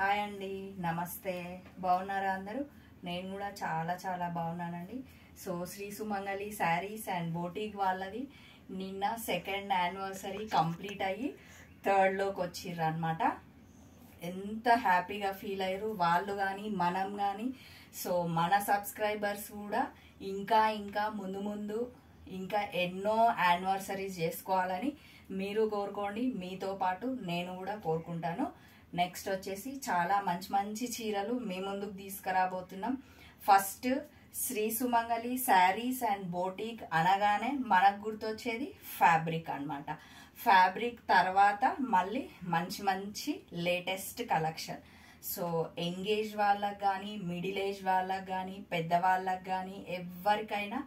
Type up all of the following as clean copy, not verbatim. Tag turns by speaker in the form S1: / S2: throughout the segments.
S1: Hi అండి, నమస్తే. బాగున్నారా అందరూ? నేను కూడా చాలా చాలా బాగున్నానండి. So Sri Sumangali sarees and boutique వాళ్ళది నిన్న సెకండ్ యానివర్సరీ కంప్లీట్ అయ్యి థర్డ్లోకి వచ్చిర్రు అనమాట. ఎంత హ్యాపీగా ఫీల్ అయ్యారు వాళ్ళు కానీ మనం కానీ. సో మన సబ్స్క్రైబర్స్ కూడా ఇంకా ఇంకా ముందు ముందు ఇంకా ఎన్నో యానివర్సరీస్ చేసుకోవాలని మీరు కోరుకోండి, మీతో పాటు నేను కూడా కోరుకుంటాను. నెక్స్ట్ వచ్చేసి చాలా మంచి మంచి చీరలు మీ ముందుకు తీసుకురాబోతున్నాం. First Sri Sumangali sarees and boutique అనగానే మనకు గుర్తొచ్చేది ఫ్యాబ్రిక్ అన్నమాట. ఫ్యాబ్రిక్ తర్వాత మళ్ళీ మంచి మంచి లేటెస్ట్ కలెక్షన్. సో ఎంగేజ్ వాళ్ళకి కానీ, మిడిల్ ఏజ్ వాళ్ళకి కానీ, పెద్దవాళ్ళకి కానీ ఎవరికైనా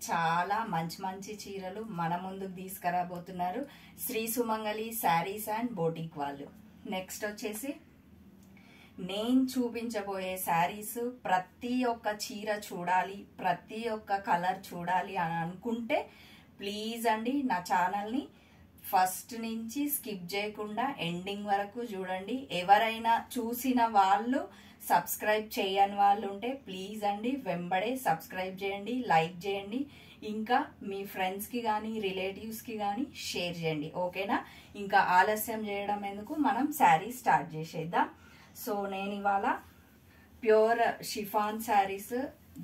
S1: చాలా మంచి మంచి చీరలు మన ముందుకు తీసుకురాబోతున్నారు Shri Sumangali sarees and boutique వాళ్ళు. నెక్స్ట్ వచ్చేసి నేను చూపించబోయే శారీస్ ప్రతి ఒక్క చీర చూడాలి, ప్రతి ఒక్క కలర్ చూడాలి అని అనుకుంటే ప్లీజ్ అండి నా ఛానల్ని ఫస్ట్ నుంచి స్కిప్ చేయకుండా ఎండింగ్ వరకు చూడండి. ఎవరైనా చూసిన వాళ్ళు సబ్స్క్రైబ్ చేయని వాళ్ళు ఉంటే ప్లీజ్ అండి వెంబడే సబ్స్క్రైబ్ చేయండి, లైక్ చేయండి, ఇంకా మీ ఫ్రెండ్స్కి కానీ రిలేటివ్స్కి కానీ షేర్ చేయండి. ఓకేనా? ఇంకా ఆలస్యం చేయడం ఎందుకు, మనం శారీ స్టార్ట్ చేసేద్దాం. సో నేను ఇవాళ pure chiffon saris,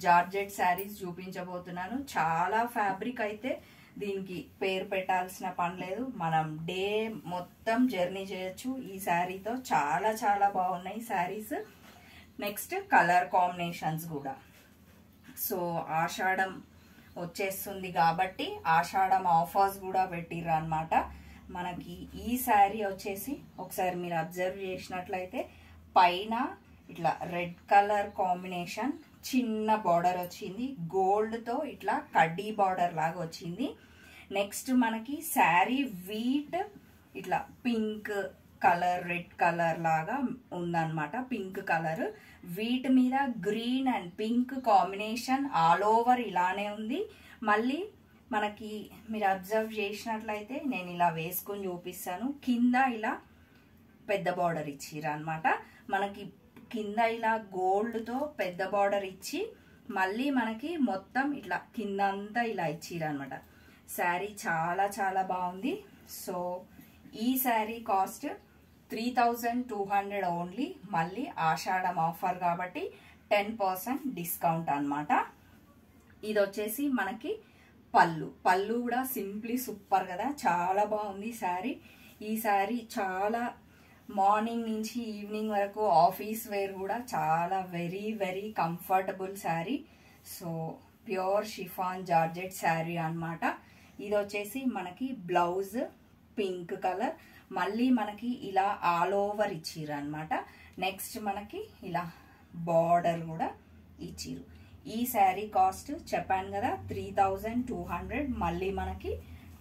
S1: georgette saris చూపించబోతున్నాను. చాలా ఫ్యాబ్రిక్ అయితే దీనికి పేరు పెట్టాల్సిన పని లేదు. మనం డే మొత్తం జర్నీ చేయొచ్చు ఈ శారీతో. చాలా చాలా బాగున్నాయి శారీస్. నెక్స్ట్ కలర్ కాంబినేషన్స్ కూడా. సో ఆషాఢం వచ్చేస్తుంది కాబట్టి ఆషాఢం ఆఫర్స్ కూడా పెట్టిర్రు అనమాట. మనకి ఈ శారీ వచ్చేసి ఒకసారి మీరు అబ్జర్వ్ చేసినట్లయితే పైన ఇట్లా రెడ్ కలర్ కాంబినేషన్, చిన్న బార్డర్ వచ్చింది, గోల్డ్తో ఇట్లా కడ్డీ బార్డర్ లాగా వచ్చింది. నెక్స్ట్ మనకి శారీ వీట్ ఇట్లా పింక్ కలర్, రెడ్ కలర్ లాగా ఉందన్నమాట. పింక్ కలర్ వీటి మీద green and pink combination all over ఇలానే ఉంది. మళ్ళీ మనకి మీరు అబ్జర్వ్ చేసినట్లయితే నేను ఇలా వేసుకొని చూపిస్తాను. కింద ఇలా పెద్ద బార్డర్ ఇచ్చిర్రు అనమాట. మనకి కింద ఇలా గోల్డ్తో పెద్ద బార్డర్ ఇచ్చి మళ్ళీ మనకి మొత్తం ఇట్లా కింద అంతా ఇలా ఇచ్చిర్రు అనమాట. శారీ చాలా చాలా బాగుంది. సో ఈ శారీ కాస్ట్ 3200 ఓన్లీ. మళ్ళీ ఆషాఢం ఆఫర్ కాబట్టి 10% డిస్కౌంట్ అనమాట. ఇది వచ్చేసి మనకి పళ్ళు. పళ్ళు కూడా సింప్లీ సూపర్ కదా, చాలా బాగుంది శారీ. ఈ శారీ చాలా మార్నింగ్ నుంచి ఈవినింగ్ వరకు ఆఫీస్ వేర్ కూడా చాలా very very comfortable sari. So pure chiffon georgette sari అనమాట. ఇది వచ్చేసి మనకి బ్లౌజ్ పింక్ కలర్, మళ్ళీ మనకి ఇలా ఆల్ ఓవర్ ఇచ్చిర్రు అనమాట. నెక్స్ట్ మనకి ఇలా బార్డర్ కూడా ఇచ్చిర్రు. ఈ శారీ కాస్ట్ చెప్పాను కదా 3200, మళ్ళీ మనకి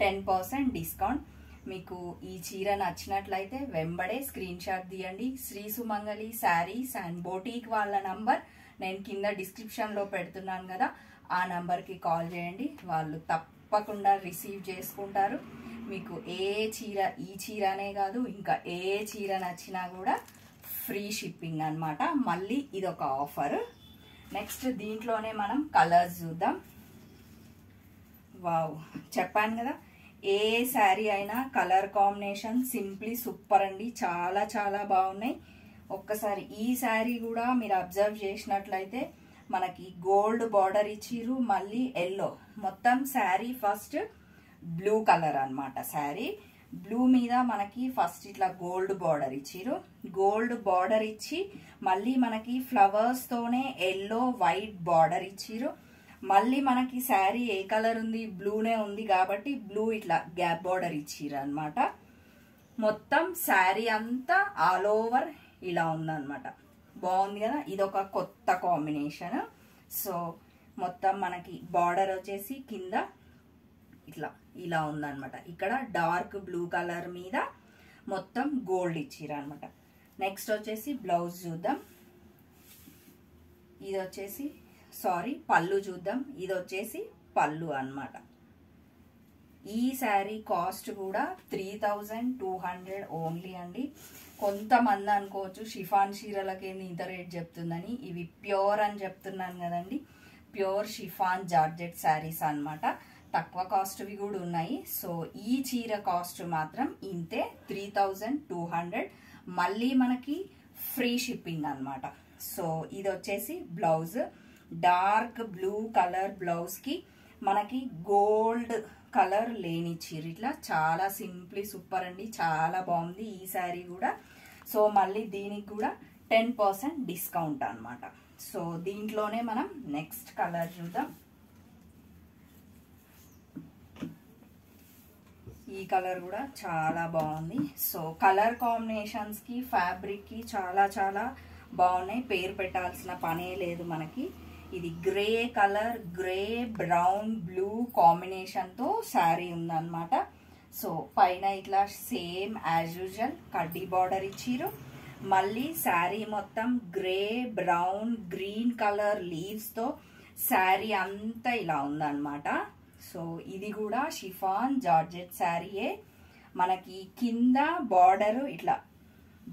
S1: 10% డిస్కౌంట్. మీకు ఈ చీర నచ్చినట్లయితే వెంబడే స్క్రీన్ షాట్ తీయండి. Shri Sumangali sarees and boutique వాళ్ళ నంబర్ నేను కింద డిస్క్రిప్షన్లో పెడుతున్నాను కదా, ఆ నంబర్కి కాల్ చేయండి. వాళ్ళు తప్పకుండా రిసీవ్ చేసుకుంటారు. మీకు ఏ చీర, ఈ చీరనే కాదు ఇంకా ఏ చీర నచ్చినా కూడా ఫ్రీ షిప్పింగ్ అనమాట. మళ్ళీ ఇదొక ఆఫర్. నెక్స్ట్ దీంట్లోనే మనం కలర్స్ చూద్దాం. వావ్, చెప్పాను కదా ఏ శారీ అయినా కలర్ కాంబినేషన్ సింప్లీ సూపర్ అండి, చాలా చాలా బాగున్నాయి. ఒక్కసారి ఈ శారీ కూడా మీరు అబ్జర్వ్ చేసినట్లయితే మనకి గోల్డ్ బార్డర్ ఇచ్చిర్రు, మళ్ళీ ఎల్లో. మొత్తం శారీ ఫస్ట్ బ్లూ కలర్ అనమాట. శారీ బ్లూ మీద మనకి ఫస్ట్ ఇట్లా గోల్డ్ బార్డర్ ఇచ్చిర్రు. గోల్డ్ బార్డర్ ఇచ్చి మళ్ళీ మనకి ఫ్లవర్స్ తోనే ఎల్లో వైట్ బార్డర్ ఇచ్చిర్రు. మళ్ళీ మనకి శారీ ఏ కలర్ ఉంది, బ్లూనే ఉంది కాబట్టి బ్లూ ఇట్లా గ్యాప్ బార్డర్ ఇచ్చిర్రు అనమాట. మొత్తం శారీ అంతా ఆల్ ఓవర్ ఇలా ఉందన్నమాట. బాగుంది కదా, ఇదొక కొత్త కాంబినేషన్. సో మొత్తం మనకి బార్డర్ వచ్చేసి కింద ఇట్లా ఇలా ఉందన్నమాట. ఇక్కడ డార్క్ బ్లూ కలర్ మీద మొత్తం గోల్డ్ ఇచ్చిర్రు అనమాట. నెక్స్ట్ వచ్చేసి బ్లౌజ్ చూద్దాం. ఇది వచ్చేసి పళ్ళు చూద్దాం. ఇది వచ్చేసి పళ్ళు అన్నమాట. ఈ శారీ కాస్ట్ కూడా 3200 ఓన్లీ అండి. కొంతమంది అనుకోవచ్చు షిఫాన్ చీరలకి ఇంత రేట్ చెప్తుందని. ఇవి ప్యూర్ అని చెప్తున్నాను కదండి, ప్యూర్ షిఫాన్ జార్జెట్ శారీస్ అన్నమాట. తక్కువ కాస్ట్వి కూడా ఉన్నాయి. సో ఈ చీర కాస్ట్ మాత్రం ఇంతే, 3200. మళ్ళీ మనకి ఫ్రీ షిప్పింగ్ అన్నమాట. సో ఇది వచ్చేసి బ్లౌజ్, డార్క్ బ్లూ కలర్ బ్లౌజ్కి మనకి గోల్డ్ కలర్ లేని చీర, ఇట్లా చాలా సింప్లీ సూపర్ అండి, చాలా బాగుంది ఈ శారీ కూడా. సో మళ్ళీ దీనికి కూడా 10% డిస్కౌంట్ అన్నమాట. సో దీంట్లోనే మనం నెక్స్ట్ కలర్ చూద్దాం. ఈ కలర్ కూడా చాలా బాగుంది. సో కలర్ కాంబినేషన్స్కి ఫ్యాబ్రిక్కి చాలా చాలా బాగున్నాయి, పేరు పెట్టాల్సిన పనే లేదు మనకి. ఇది grey colour, grey brown blue కాంబినేషన్తో శారీ ఉందన్నమాట. సో పైన ఇట్లా సేమ్ యాజ్ యూజువల్ కడ్డీ బార్డర్ ఇచ్చిరు. మళ్ళీ శారీ మొత్తం గ్రే బ్రౌన్ గ్రీన్ కలర్ లీవ్స్తో శారీ అంతా ఇలా ఉందన్నమాట. సో ఇది కూడా షిఫాన్ జార్జెట్ శారీయే. మనకి కింద బార్డర్ ఇట్లా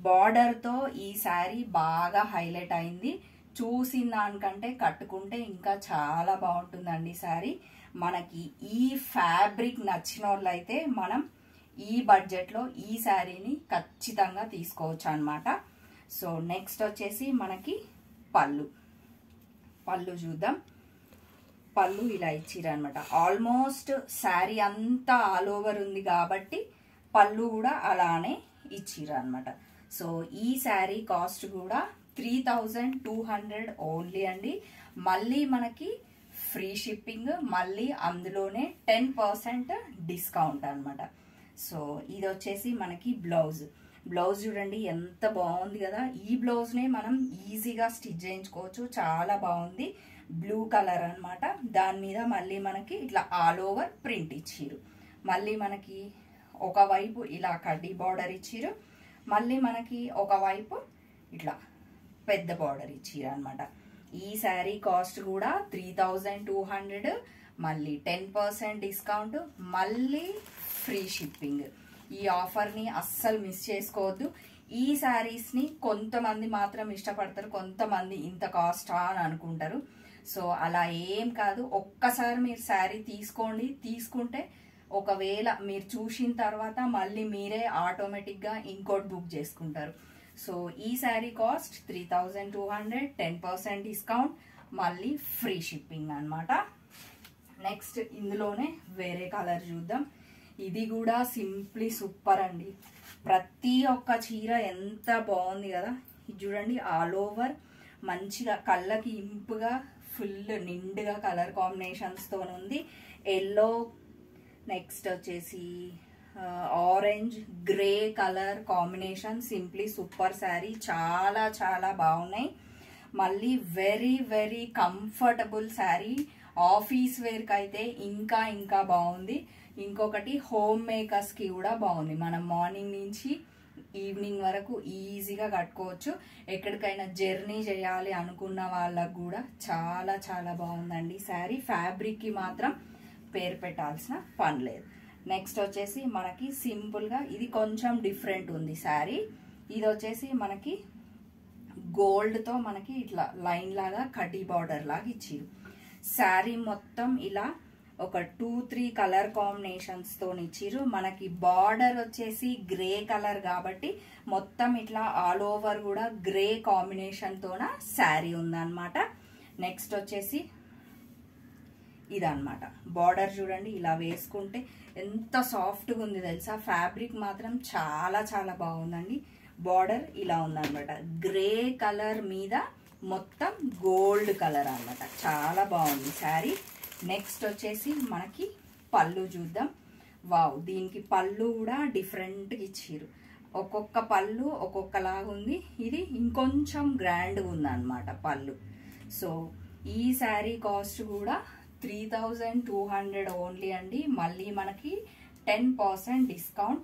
S1: బార్డర్తో ఈ శారీ బాగా హైలైట్ అయింది. చూసిన దానికంటే కట్టుకుంటే ఇంకా చాలా బాగుంటుందండి శారీ. మనకి ఈ ఫ్యాబ్రిక్ నచ్చిన వాళ్ళైతే మనం ఈ బడ్జెట్లో ఈ శారీని ఖచ్చితంగా తీసుకోవచ్చు అన్నమాట. సో నెక్స్ట్ వచ్చేసి మనకి పళ్ళు చూద్దాం. పళ్ళు ఇలా ఇచ్చిరు అనమాట. ఆల్మోస్ట్ శారీ అంతా ఆల్ ఓవర్ ఉంది కాబట్టి పళ్ళు కూడా అలానే ఇచ్చిరు అనమాట. సో ఈ శారీ కాస్ట్ కూడా 3200 ఓన్లీ అండి. మళ్ళీ మనకి ఫ్రీ షిప్పింగ్, మళ్ళీ అందులోనే 10% డిస్కౌంట్ అనమాట. సో ఇది వచ్చేసి మనకి బ్లౌజ్ చూడండి ఎంత బాగుంది కదా. ఈ బ్లౌజ్నే మనం ఈజీగా స్టిచ్ చేయించుకోవచ్చు, చాలా బాగుంది. బ్లూ కలర్ అనమాట. దాని మీద మళ్ళీ మనకి ఇట్లా ఆల్ ఓవర్ ప్రింట్ ఇచ్చిరు. మళ్ళీ మనకి ఒకవైపు ఇలా కడ్డీ బార్డర్ ఇచ్చిరు, మళ్ళీ మనకి ఒకవైపు ఇట్లా పెద్ద బార్డర్ ఇచ్చిరు అనమాట. ఈ శారీ కాస్ట్ కూడా 3200, మళ్ళీ 10% డిస్కౌంట్, మళ్ళీ ఫ్రీ షిప్పింగ్. ఈ ఆఫర్ని అస్సలు మిస్ చేసుకోవద్దు. ఈ శారీస్ని కొంతమంది మాత్రం ఇష్టపడతారు, కొంతమంది ఇంత కాస్టా అని అనుకుంటారు. సో అలా ఏం కాదు, ఒక్కసారి మీరు శారీ తీసుకోండి. తీసుకుంటే ఒకవేళ మీరు చూసిన తర్వాత మళ్ళీ మీరే ఆటోమేటిక్గా ఇంకోటి బుక్ చేసుకుంటారు. సో ఈ శారీ కాస్ట్ 3200, 10% డిస్కౌంట్, మళ్ళీ ఫ్రీ షిప్పింగ్ అనమాట. నెక్స్ట్ ఇందులోనే వేరే కలర్ చూద్దాం. ఇది కూడా సింప్లీ సూపర్ అండి. ప్రతి ఒక్క చీర ఎంత బాగుంది కదా. ఇది చూడండి ఆల్ ఓవర్ మంచిగా కళ్ళకి ఇంపుగా ఫుల్ నిండుగా కలర్ కాంబినేషన్స్తో ఉంది. ఎల్లో, నెక్స్ట్ వచ్చేసి orange grey colour combination, simply super sari, చాలా చాలా బాగున్నాయి. మళ్ళీ very very comfortable sari. Office వేర్కి అయితే ఇంకా ఇంకా బాగుంది. ఇంకొకటి హోమ్ మేకర్స్కి కూడా బాగుంది. మనం మార్నింగ్ నుంచి ఈవినింగ్ వరకు ఈజీగా కట్టుకోవచ్చు. ఎక్కడికైనా జర్నీ చేయాలి అనుకున్న వాళ్ళకు కూడా చాలా చాలా బాగుందండి శారీ. ఫ్యాబ్రిక్కి మాత్రం పేరు పెట్టాల్సిన పని లేదు. నెక్స్ట్ వచ్చేసి మనకి సింపుల్గా ఇది కొంచెం డిఫరెంట్ ఉంది శారీ. ఇది వచ్చేసి మనకి గోల్డ్తో మనకి ఇట్లా లైన్ లాగా కడ్డీ బార్డర్ లాగా ఇచ్చిరు. శారీ మొత్తం ఇలా ఒక 2-3 కలర్ కాంబినేషన్స్తో ఇచ్చిరు. మనకి బార్డర్ వచ్చేసి గ్రే కలర్ కాబట్టి మొత్తం ఇట్లా ఆల్ ఓవర్ కూడా గ్రే కాంబినేషన్తోన శారీ ఉందన్నమాట. నెక్స్ట్ వచ్చేసి ఇదన్నమాట. బార్డర్ చూడండి ఇలా వేసుకుంటే ఎంత సాఫ్ట్గా ఉంది తెలుసా. ఫ్యాబ్రిక్ మాత్రం చాలా చాలా బాగుందండి. బార్డర్ ఇలా ఉందన్నమాట. గ్రే కలర్ మీద మొత్తం గోల్డ్ కలర్ అన్నమాట. చాలా బాగుంది శారీ. నెక్స్ట్ వచ్చేసి మనకి పళ్ళు చూద్దాం. వావ్, దీనికి పళ్ళు కూడా డిఫరెంట్గా ఇచ్చిరు. ఒక్కొక్క పళ్ళు ఒక్కొక్కలాగా ఉంది. ఇది ఇంకొంచెం గ్రాండ్గా ఉందన్నమాట పళ్ళు. సో ఈ శారీ కాస్ట్ కూడా 3200 ఓన్లీ అండి. మళ్ళీ మనకి 10% డిస్కౌంట్,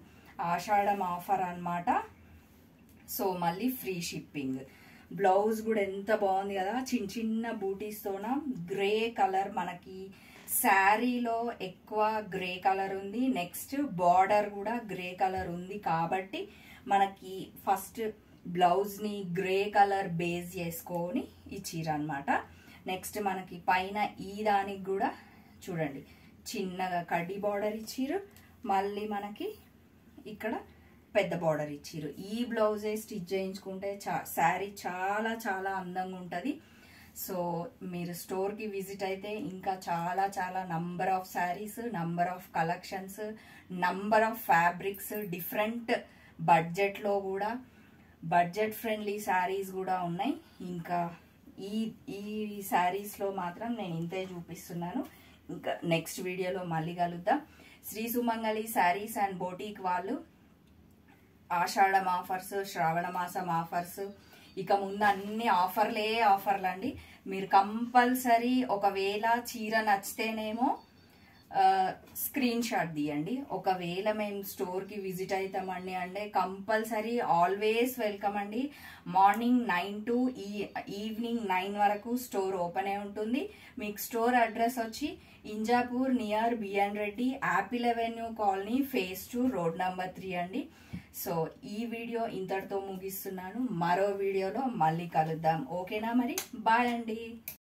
S1: ఆషాఢం ఆఫర్ అన్నమాట. సో మళ్ళీ ఫ్రీ షిప్పింగ్. బ్లౌజ్ కూడా ఎంత బాగుంది కదా, చిన్న చిన్న బూటీస్తోన గ్రే కలర్. మనకి శారీలో ఎక్కువ గ్రే కలర్ ఉంది. నెక్స్ట్ బార్డర్ కూడా గ్రే కలర్ ఉంది కాబట్టి మనకి ఫస్ట్ బ్లౌజ్ని గ్రే కలర్ బేస్ చేసుకొని ఇచ్చిర్రు అనమాట. నెక్స్ట్ మనకి పైన ఈ దానికి కూడా చూడండి చిన్నగా కడ్డీ బార్డర్ ఇచ్చిర్రు, మళ్ళీ మనకి ఇక్కడ పెద్ద బార్డర్ ఇచ్చిర్రు. ఈ బ్లౌజే స్టిచ్ చేయించుకుంటే శారీ చాలా చాలా అందంగా ఉంటుంది. సో మీరు స్టోర్కి విజిట్ అయితే ఇంకా చాలా చాలా number of saris, number of collections, number of fabrics, different బడ్జెట్లో కూడా బడ్జెట్ ఫ్రెండ్లీ శారీస్ కూడా ఉన్నాయి. ఇంకా ఈ శారీస్లో మాత్రం నేను ఇంతే చూపిస్తున్నాను. ఇంకా నెక్స్ట్ వీడియోలో మళ్ళీ కలుద్దాం. Shri Sumangali sarees and boutique వాళ్ళు ఆషాఢం ఆఫర్స్, శ్రావణ మాసం ఆఫర్స్, ఇక ముందు అన్ని ఆఫర్లు అండి. మీరు కంపల్సరీ ఒకవేళ చీర నచ్చితేనేమో స్క్రీన్ షాట్ తీయండి. ఒకవేళ మేము స్టోర్కి విజిట్ అవుతామండి అంటే కంపల్సరీ ఆల్వేస్ వెల్కమ్ అండి. మార్నింగ్ 9 to ఈవినింగ్ 9 వరకు స్టోర్ ఓపెన్ అయి ఉంటుంది. మీకు స్టోర్ అడ్రస్ వచ్చి Injapur near BN Reddy, Apple Avenue colony, phase 2, road number 3 అండి. సో ఈ వీడియో ఇంతటితో ముగిస్తున్నాను. మరో వీడియోలో మళ్ళీ కలుద్దాం. ఓకేనా మరి? బాయ్ అండి.